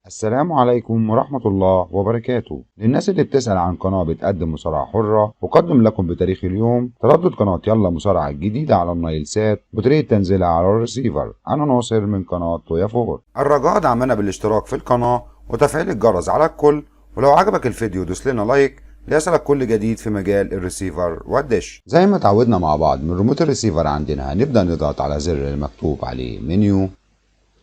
السلام عليكم ورحمة الله وبركاته. للناس اللي بتسأل عن قناة بتقدم مصارعة حرة، أقدم لكم بتاريخ اليوم تردد قناة يلا مصارعة الجديدة على النايل سات بطريقة تنزيلها على الريسيفر. أنا ناصر من قناة تويا فور. الرجاء دعمنا بالاشتراك في القناة وتفعيل الجرس على الكل، ولو عجبك الفيديو دوس لنا لايك ليصلك كل جديد في مجال الريسيفر والدش. زي ما اتعودنا مع بعض من ريموت الريسيفر عندنا هنبدأ نضغط على زر المكتوب عليه منيو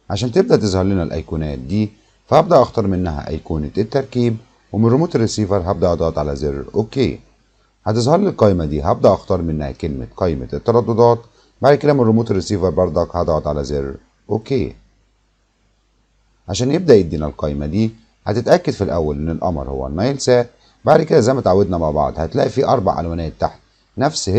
عشان تبدأ تظهر لنا الأيقونات دي، فهبدأ أختار منها أيقونة التركيب، ومن ريموت الريسيفر هبدأ أضغط على زر أوكي. هتظهر لي القايمة دي، هبدأ أختار منها كلمة قايمة الترددات. بعد كده من ريموت الريسيفر بردك هضغط على زر أوكي عشان يبدأ يدينا القايمة دي. هتتأكد في الأول إن القمر هو النايل سات. بعد كده زي ما اتعودنا مع بعض هتلاقي في 4 ألوانات تحت، نفس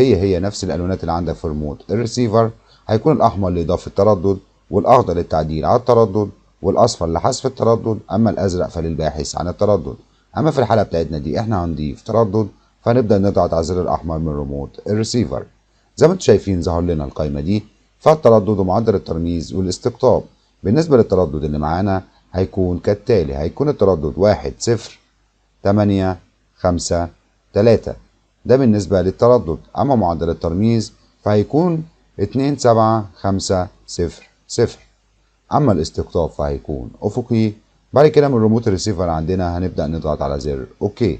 الألوانات اللي عندك في ريموت الريسيفر. هيكون الأحمر لإضافة التردد، والأخضر للتعديل على التردد، والأصفر لحذف التردد، أما الأزرق فللباحث عن التردد. أما في الحالة بتاعتنا دي إحنا هنضيف تردد، فنبدأ نضغط على الزر الأحمر من ريموت الريسيفر. زي ما انتم شايفين ظهر لنا القايمة دي، فالتردد ومعدل الترميز والاستقطاب. بالنسبة للتردد اللي معانا هيكون كالتالي: هيكون التردد 10853، ده بالنسبة للتردد. أما معدل الترميز فهيكون 27500. أما الاستقطاب فهيكون أفقي. بعد كده من ريموت الريسيفر عندنا هنبدأ نضغط على زر أوكي.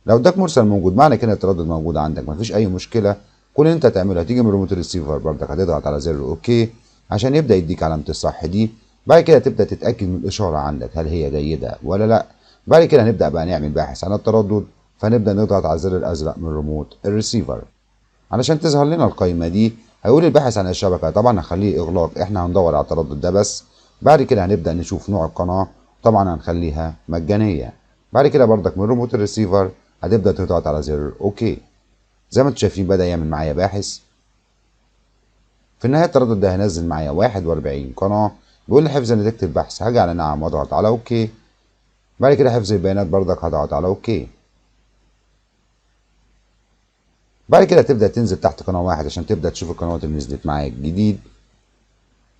لو اداك مرسل موجود معنى كده التردد موجود عندك، مفيش أي مشكلة. كل اللي أنت هتعمله هتيجي من ريموت الريسيفر بردك هتضغط على زر أوكي عشان يبدأ يديك علامة الصح دي. بعد كده تبدأ تتأكد من الإشارة عندك هل هي جيدة ولا لأ. بعد كده هنبدأ بقى نعمل باحث عن التردد، فنبدأ نضغط على الزر الأزرق من ريموت الريسيفر علشان تظهر لنا القايمة دي. هيقول الباحث عن الشبكة، طبعا هخليه إغلاق، إحنا هندور على التردد ده بس. بعد كده هنبدأ نشوف نوع القناة، طبعا هنخليها مجانية. بعد كده بردك من ريموت الريسيفر هتبدأ تضغط على زر أوكي. زي ما انتم شايفين بدأ يعمل معايا باحث. في النهاية التردد ده هينزل معايا 41 قناة. بيقول لي حفظ نتيجة البحث، هاجي على نعم واضغط على أوكي. بعد كده حفظ البيانات بردك هضغط على أوكي. بعد كده تبدأ تنزل تحت قناة واحد عشان تبدأ تشوف القنوات اللي نزلت معايا الجديد.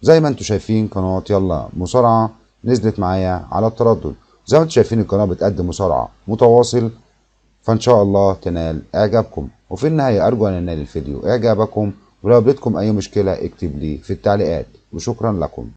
زي ما انتم شايفين قناة يلا مصارعة نزلت معايا على التردد. زي ما انتم شايفين القناة بتقدم مصارعة متواصل، فان شاء الله تنال اعجابكم. وفي النهاية ارجو ان ينال الفيديو اعجابكم، ولو قابلتكم اي مشكلة اكتب لي في التعليقات، وشكرا لكم.